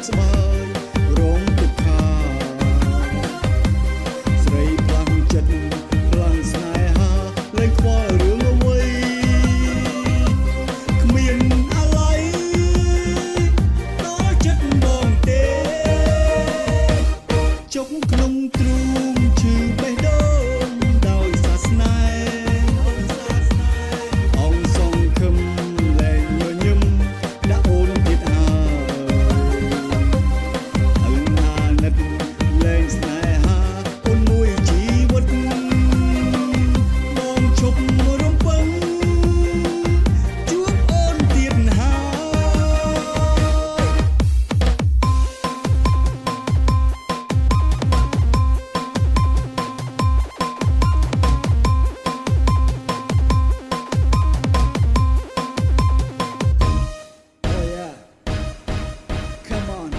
ស្បើយរងទុក្ខាស្រីផ្លាំងចិត្តផ្លាំងស្នេហាលែងខ្វល់រឿងអ្វីគ្មានអាឡ័យដល់ចិត្តបងទេចុកក្នុងទ្រូងឈឺបេះដូងដោយសាសនាអង្គសងខឹមលែងញញឹមដាក់អូនទៀតហើយណានិតលែងស្នេហាអូនមួយជីវិតបងឈប់រំពឹងជួបអូនទៀតហើយCome on.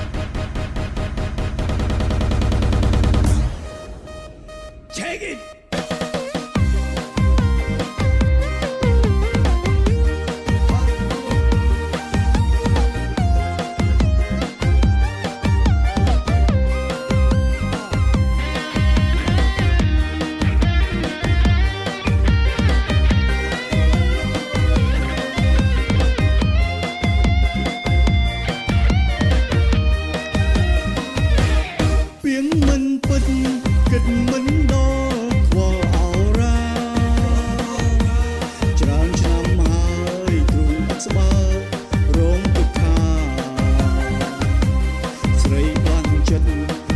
Take it. ពីងមិនពិតគិតមិនដល់ខ្វល់អរ៉ាច្រើនឆ្នាំហើយទ្រូងអត់ស្បើរងទុក្ខាស្រីបានចិត្ត